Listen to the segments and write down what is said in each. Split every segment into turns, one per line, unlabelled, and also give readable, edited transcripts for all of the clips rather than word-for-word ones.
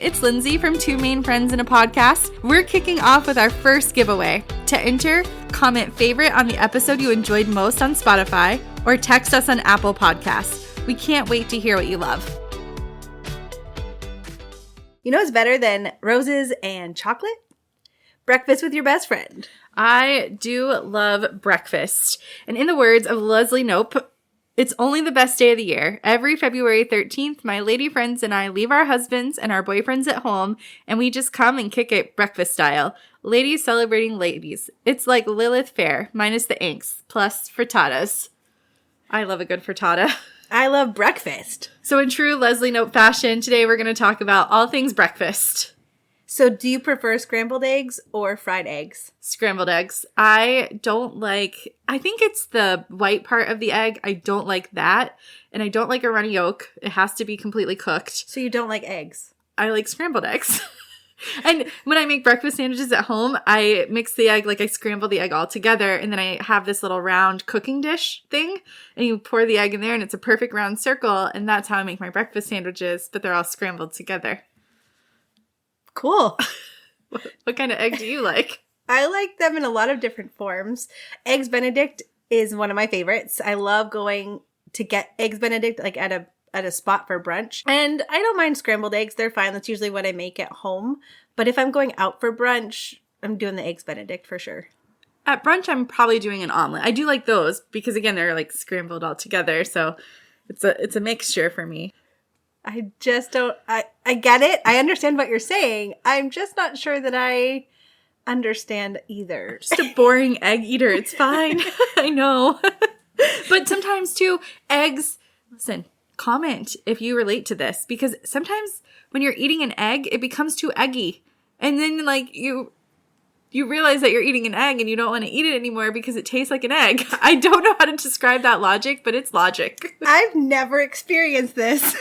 it's Lindsey from Two Main Friends in a Podcast. We're kicking off with our first giveaway. To enter, comment favorite on the episode you enjoyed most on Spotify or text us on Apple Podcasts. We can't wait to hear what you love.
You know what's better than roses and chocolate? Breakfast with your best friend.
I do love breakfast. And in the words of Leslie Knope, it's only the best day of the year. Every February 13th, my lady friends and I leave our husbands and our boyfriends at home, and we just come and kick it breakfast style. Ladies celebrating ladies. It's like Lilith Fair, minus the angst, plus frittatas. I love a good frittata.
I love breakfast.
So in true Leslie Knope fashion, today we're going to talk about all things breakfast.
So do you prefer scrambled eggs or fried eggs?
Scrambled eggs. I think it's the white part of the egg. I don't like that. And I don't like a runny yolk. It has to be completely cooked.
So you don't like eggs?
I like scrambled eggs. And when I make breakfast sandwiches at home, I mix the egg, I scramble the egg all together. And then I have this little round cooking dish thing. And you pour the egg in there and it's a perfect round circle. And that's how I make my breakfast sandwiches. But they're all scrambled together.
Cool.
What kind of egg do you like?
I like them in a lot of different forms. Eggs Benedict is one of my favorites. I love going to get Eggs Benedict at a spot for brunch. And I don't mind scrambled eggs. They're fine. That's usually what I make at home. But if I'm going out for brunch, I'm doing the Eggs Benedict for sure.
At brunch, I'm probably doing an omelet. I do like those because, again, they're scrambled all together. So it's a mixture for me.
I just don't, I get it. I understand what you're saying. I'm just not sure that I understand either.
Just a boring egg eater. It's fine. I know. But sometimes too, eggs, listen, comment if you relate to this, because sometimes when you're eating an egg, it becomes too eggy. And then you realize that you're eating an egg and you don't want to eat it anymore because it tastes like an egg. I don't know how to describe that logic, but it's logic.
I've never experienced this.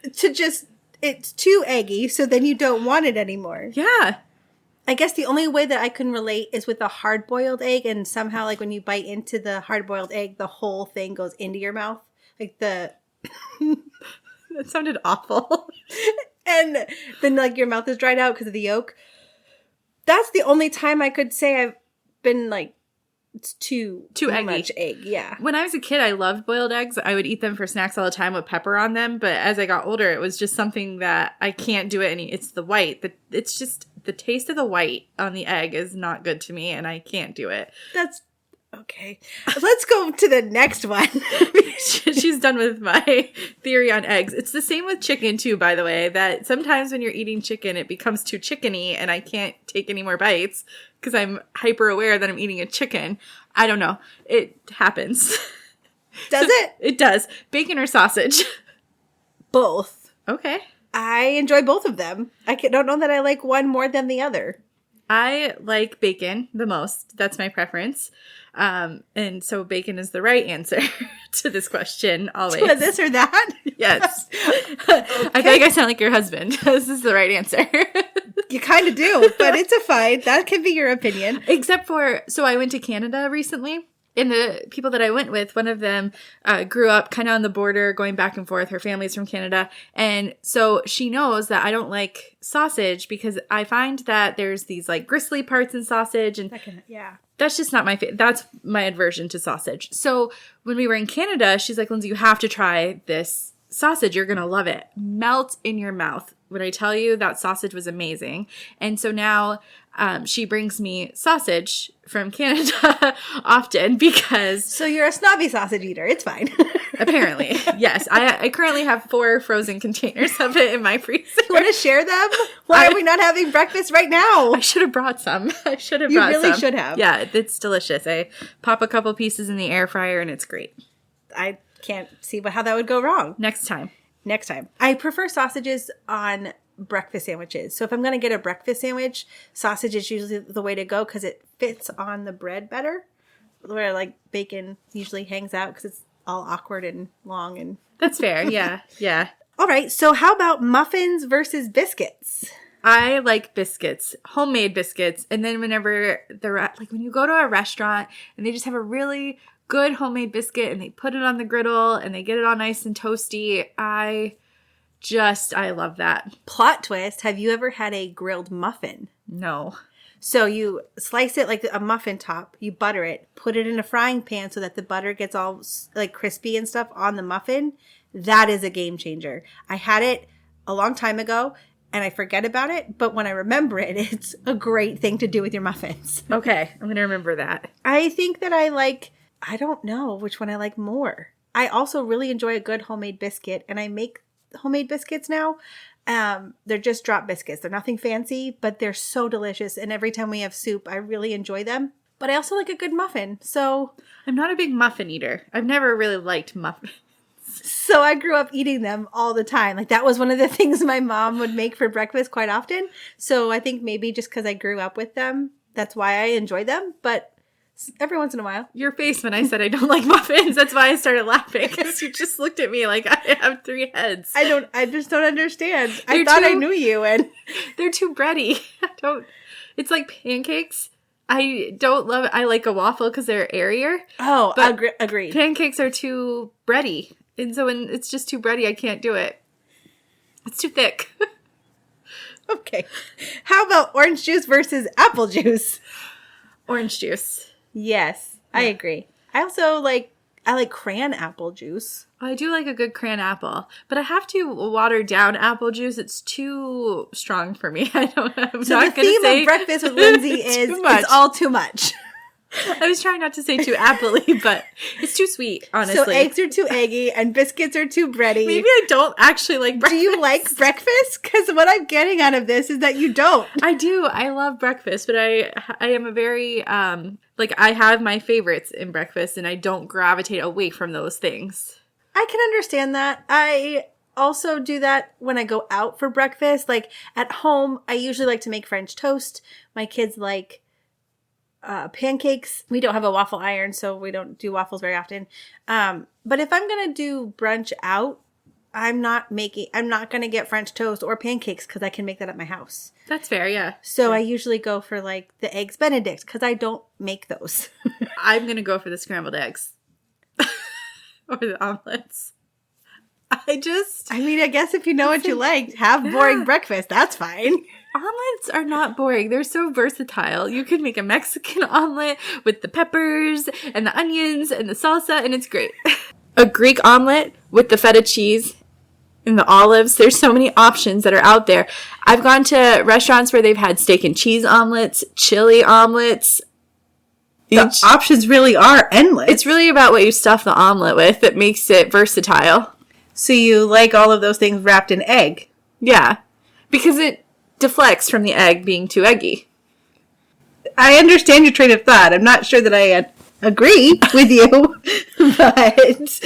It's too eggy, so then you don't want it anymore.
Yeah.
I guess the only way that I can relate is with a hard-boiled egg, and somehow, when you bite into the hard-boiled egg, the whole thing goes into your mouth.
That sounded awful.
And then, your mouth is dried out because of the yolk. That's the only time I could say I've been it's too
eggy.
Much egg. Yeah.
When I was a kid, I loved boiled eggs. I would eat them for snacks all the time with pepper on them. But as I got older, it was just something that I can't do it any. It's the white. It's just the taste of the white on the egg is not good to me, and I can't do it.
That's okay. Let's go to the next one.
She's done with my theory on eggs. It's the same with chicken too, by the way, that sometimes when you're eating chicken, it becomes too chickeny and I can't take any more bites because I'm hyper aware that I'm eating a chicken. I don't know. It happens.
Does it?
It does. Bacon or sausage?
Both.
Okay.
I enjoy both of them. Don't know that I like one more than the other.
I like bacon the most. That's my preference. And so bacon is the right answer to this question always.
To this or that?
Yes. Okay. I feel like I sound like your husband. This is the right answer.
You kind of do, but it's a fine. That can be your opinion.
Except for, so I went to Canada recently. And the people that I went with, one of them grew up kind of on the border, going back and forth. Her family's from Canada. And so she knows that I don't like sausage because I find that there's these gristly parts in sausage. And that's just not my favorite. That's my aversion to sausage. So when we were in Canada, she's like, Lindsey, you have to try this sausage. You're going to love it. Melt in your mouth. When I tell you that sausage was amazing. And so now she brings me sausage from Canada often because...
So you're a snobby sausage eater. It's fine.
Apparently. Yes. I currently have 4 frozen containers of it in my freezer.
You want to share them? Why are we not having breakfast right now?
I should have brought some. You
really should have.
Yeah, it's delicious. I pop a couple pieces in the air fryer and it's great.
I can't see how that would go wrong.
Next time.
I prefer sausages on breakfast sandwiches. So if I'm going to get a breakfast sandwich, sausage is usually the way to go because it fits on the bread better. Where bacon usually hangs out because it's all awkward and long. And
that's fair. Yeah. Yeah.
All right. So how about muffins versus biscuits?
I like biscuits, homemade biscuits. And then whenever when you go to a restaurant and they just have a really good homemade biscuit and they put it on the griddle and they get it all nice and toasty, I I love that.
Plot twist, have you ever had a grilled muffin?
No.
So you slice it like a muffin top, you butter it, put it in a frying pan so that the butter gets all like crispy and stuff on the muffin. That is a game changer. I had it a long time ago and I forget about it, but when I remember it, it's a great thing to do with your muffins.
Okay, I'm going to remember that.
I think that I don't know which one I like more. I also really enjoy a good homemade biscuit, and I make homemade biscuits now. They're just drop biscuits. They're nothing fancy, but they're so delicious. And every time we have soup, I really enjoy them. But I also like a good muffin. So
I'm not a big muffin eater. I've never really liked muffins.
So I grew up eating them all the time. Like that was one of the things my mom would make for breakfast quite often. So I think maybe just because I grew up with them, that's why I enjoy them. But every once in a while.
Your face when I said I don't like muffins. That's why I started laughing, because you just looked at me like I have 3 heads.
I just don't understand. I thought I knew you, and
they're too bready. It's like pancakes. I don't love it. I like a waffle because they're airier.
Oh, agreed.
Pancakes are too bready. And so when it's just too bready, I can't do it. It's too thick.
Okay. How about orange juice versus apple juice?
Orange juice.
Yes, I agree. I also like cran apple juice.
I do like a good cran apple, but I have to water down apple juice. It's too strong for me. I'm not going to say.
So the theme of Breakfast with Lindsey is it's all too much.
I was trying not to say too appley, but it's too sweet, honestly.
So eggs are too eggy and biscuits are too bready.
Maybe I don't actually like breakfast.
Do you like breakfast? Because what I'm getting out of this is that you don't.
I do. I love breakfast, but I am a very, I have my favorites in breakfast, and I don't gravitate away from those things.
I can understand that. I also do that when I go out for breakfast. Like at home, I usually like to make French toast. My kids like pancakes. We don't have a waffle iron, so we don't do waffles very often. But if I'm going to do brunch out, I'm not going to get French toast or pancakes because I can make that at my house.
That's fair, yeah.
So I usually go for like the eggs Benedict because I don't make those.
I'm going to go for the scrambled eggs. Or the omelets. I
guess if you know what you like, have boring breakfast. That's fine.
Omelets are not boring. They're so versatile. You can make a Mexican omelet with the peppers and the onions and the salsa, and it's great. A Greek omelet with the feta cheese and the olives. There's so many options that are out there. I've gone to restaurants where they've had steak and cheese omelets, chili omelets.
The options really are endless.
It's really about what you stuff the omelet with that makes it versatile.
So you like all of those things wrapped in egg?
Yeah, because it deflects from the egg being too eggy.
I understand your train of thought. I'm not sure that I agree with you, but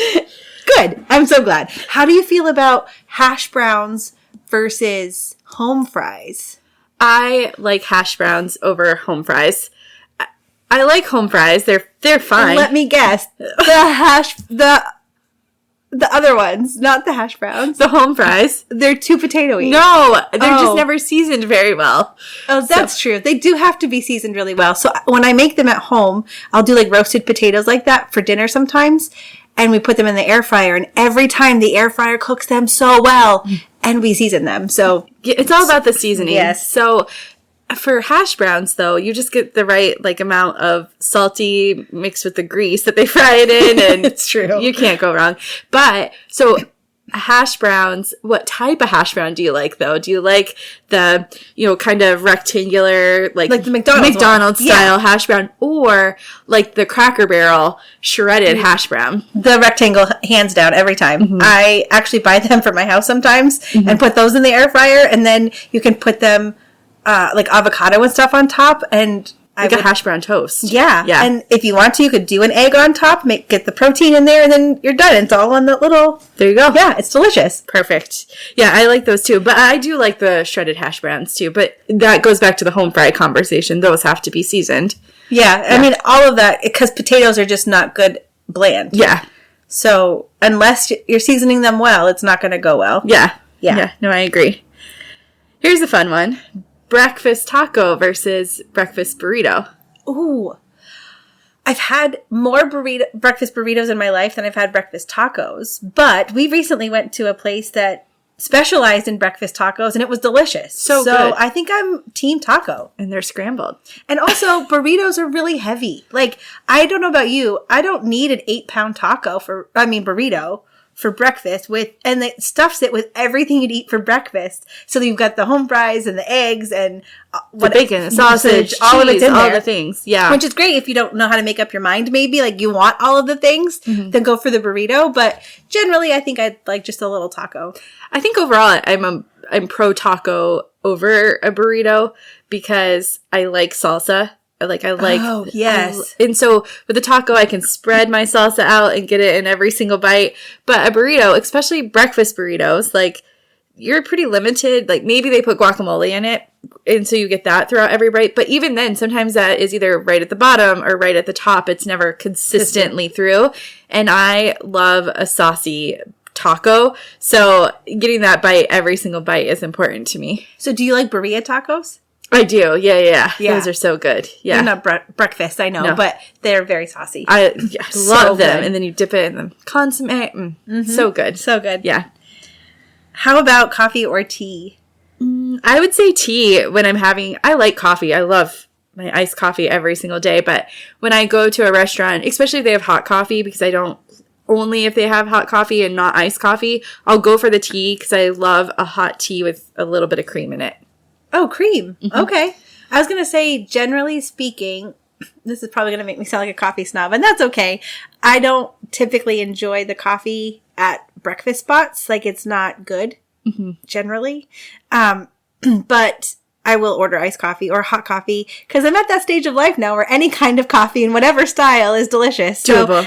good. I'm so glad. How do you feel about hash browns versus home fries?
I like hash browns over home fries. I like home fries. They're fine.
Let me guess. The other ones, not the hash browns.
The home fries.
They're too potato-y.
No, they're just never seasoned very well.
Oh, that's true. They do have to be seasoned really well. So when I make them at home, I'll do like roasted potatoes like that for dinner sometimes. And we put them in the air fryer. And every time the air fryer cooks them so well. And we season them. So
it's all about the seasoning.
Yes.
So for hash browns, though, you just get the right amount of salty mixed with the grease that they fry it in, and
it's true.
You can't go wrong. But so hash browns, what type of hash brown do you like, though? Do you like the kind of rectangular like
the McDonald's
style hash brown, or like the Cracker Barrel shredded hash brown?
The rectangle, hands down, every time. Mm-hmm. I actually buy them for my house sometimes and put those in the air fryer, and then you can put them like avocado and stuff on top, and
a hash brown toast.
Yeah. And if you want to, you could do an egg on top, get the protein in there, and then you're done. It's all on the little...
There you go.
Yeah, it's delicious.
Perfect. Yeah, I like those too. But I do like the shredded hash browns too. But that goes back to the home fry conversation. Those have to be seasoned.
Yeah. I mean, all of that, because potatoes are just not good bland.
Yeah.
So unless you're seasoning them well, it's not going to go well.
Yeah. No, I agree. Here's a fun one. Breakfast taco versus breakfast burrito.
Ooh. I've had more breakfast burritos in my life than I've had breakfast tacos. But we recently went to a place that specialized in breakfast tacos, and it was delicious.
So good.
I think I'm team taco.
And they're scrambled.
And also, burritos are really heavy. Like, I don't know about you. I don't need an 8-pound burrito for breakfast and it stuffs it with everything you'd eat for breakfast. So you've got the home fries and the eggs and
the bacon, the sausage,
all of it's in
all
there.
The things. Yeah.
Which is great if you don't know how to make up your mind, maybe. Like, you want all of the things, then go for the burrito. But generally, I think I'd like just a little taco.
I think overall, I'm pro taco over a burrito because I like salsa.
Oh, yes.
And so with a taco, I can spread my salsa out and get it in every single bite. But a burrito, especially breakfast burritos, like, you're pretty limited. Like, maybe they put guacamole in it, and so you get that throughout every bite. But even then, sometimes that is either right at the bottom or right at the top. It's never consistently through. And I love a saucy taco. So getting that bite, every single bite, is important to me.
So do you like burrito tacos?
I do. Yeah. Those are so good. Yeah.
They're not breakfast, I know, but they're very saucy.
I love them.
Good.
And then you dip it in the consomme. So good.
So good.
Yeah.
How about coffee or tea?
I would say tea when I like coffee. I love my iced coffee every single day. But when I go to a restaurant, especially if they have hot coffee, because I don't, only if they have hot coffee and not iced coffee, I'll go for the tea because I love a hot tea with a little bit of cream in it.
Oh, cream. Okay. I was going to say, generally speaking, this is probably going to make me sound like a coffee snob, and that's okay. I don't typically enjoy the coffee at breakfast spots. Like, it's not good, generally. But I will order iced coffee or hot coffee because I'm at that stage of life now where any kind of coffee in whatever style is delicious. So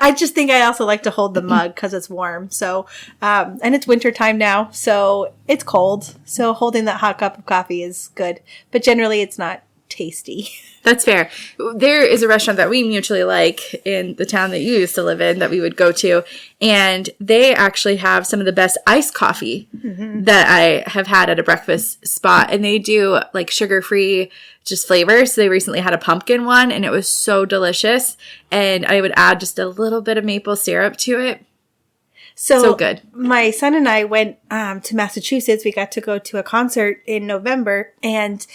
I just think I also like to hold the mug because it's warm. So, and it's winter time now, so it's cold. So holding that hot cup of coffee is good, but generally it's not tasty.
That's fair. There is a restaurant that we mutually like in the town that you used to live in that we would go to, and they actually have some of the best iced coffee that I have had at a breakfast spot, and they do like sugar-free just flavors. So they recently had a pumpkin one, and it was so delicious, and I would add just a little bit of maple syrup to it. So good.
My son and I went to Massachusetts. We got to go to a concert in November, and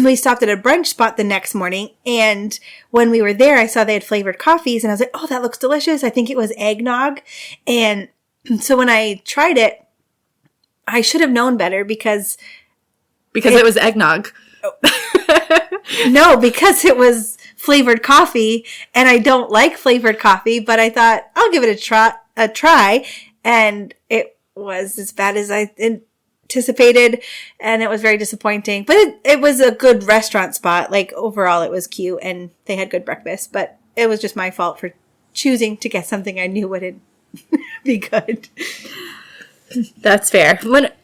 we stopped at a brunch spot the next morning, and when we were there, I saw they had flavored coffees, and I was like, oh, that looks delicious. I think it was eggnog. And so when I tried it, I should have known better because
it was eggnog.
No, because it was flavored coffee, and I don't like flavored coffee, but I thought, I'll give it a try, and it was as bad as I anticipated, and it was very disappointing, but it was a good restaurant spot. Like, overall it was cute and they had good breakfast, but it was just my fault for choosing to get something I knew wouldn't be good.
That's fair.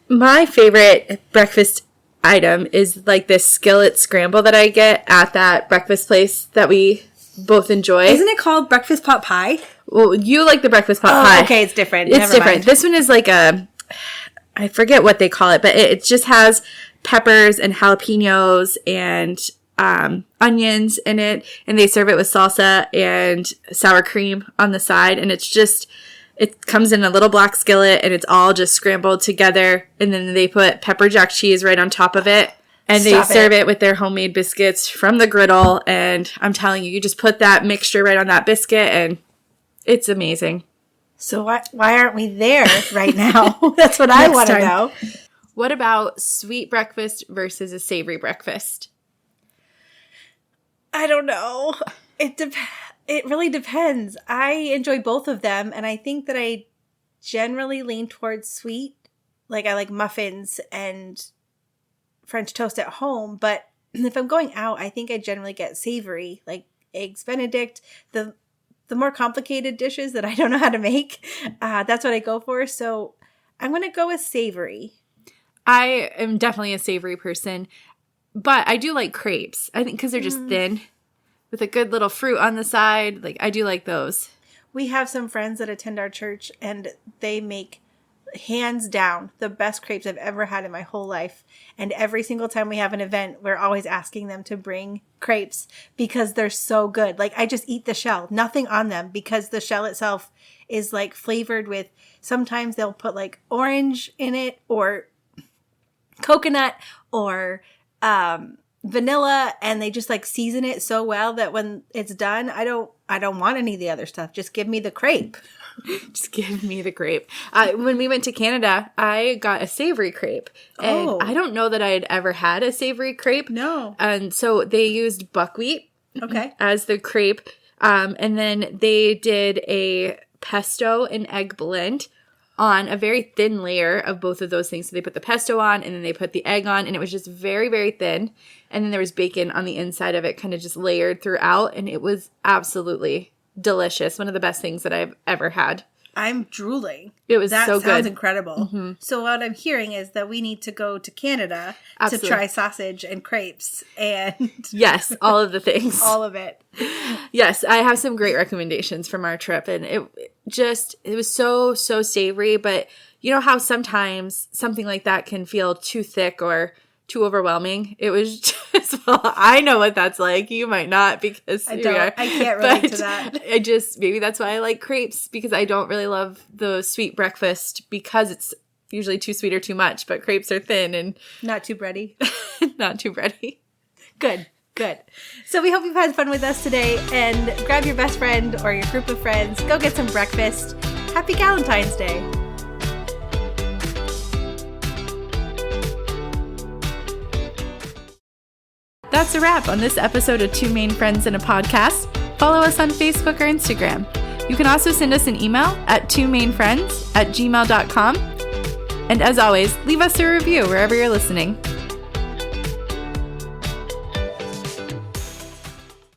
My favorite breakfast item is like this skillet scramble that I get at that breakfast place that we both enjoy.
Isn't it called breakfast pot pie?
Well, you like the breakfast pot pie.
Okay, it's different.
It's different. This one is like I forget what they call it, but it just has peppers and jalapenos and onions in it, and they serve it with salsa and sour cream on the side, and it comes in a little black skillet, and it's all just scrambled together, and then they put pepper jack cheese right on top of it, and they serve it with their homemade biscuits from the griddle, and I'm telling you, you just put that mixture right on that biscuit, and it's amazing.
So why aren't we there right now? That's what I want to know.
What about sweet breakfast versus a savory breakfast?
I don't know. It really depends. I enjoy both of them, and I think that I generally lean towards sweet. Like, I like muffins and French toast at home, but if I'm going out, I think I generally get savory, like eggs Benedict, the more complicated dishes that I don't know how to make. That's what I go for. So I'm going to go with savory.
I am definitely a savory person, but I do like crepes. I think because they're just thin with a good little fruit on the side. Like, I do like those.
We have some friends that attend our church, and they make, hands down the best crepes I've ever had in my whole life. And every single time we have an event, we're always asking them to bring crepes because they're so good. Like, I just eat the shell, nothing on them, because the shell itself is like flavored with, sometimes they'll put like orange in it or coconut or vanilla, and they just like season it so well that when it's done, I don't want any of the other stuff. Just give me the crepe.
Just give me the crepe. When we went to Canada, I got a savory crepe. And I don't know that I had ever had a savory crepe.
No.
And so they used buckwheat as the crepe. And then they did a pesto and egg blend on a very thin layer of both of those things. So they put the pesto on and then they put the egg on, and it was just very, very thin. And then there was bacon on the inside of it, kind of just layered throughout. And it was absolutely delicious. One of the best things that I've ever had.
I'm drooling.
It was so good.
That sounds incredible. Mm-hmm. So what I'm hearing is that we need to go to Canada to try sausage and crepes and...
Yes, all of the things.
All of it.
Yes, I have some great recommendations from our trip, and it was so savory, but you know how sometimes something like that can feel too thick or too overwhelming? It was just, well, I know what that's like. You might not, because
I can't relate to that.
Maybe that's why I like crepes, because I don't really love the sweet breakfast because it's usually too sweet or too much, but crepes are thin and
not too bready.
Not too bready.
Good. So we hope you've had fun with us today, and grab your best friend or your group of friends. Go get some breakfast. Happy Galentine's Day.
That's a wrap on this episode of Two Main Friends in a Podcast. Follow us on Facebook or Instagram. You can also send us an email at twomainfriends@gmail.com. And as always, leave us a review wherever you're listening.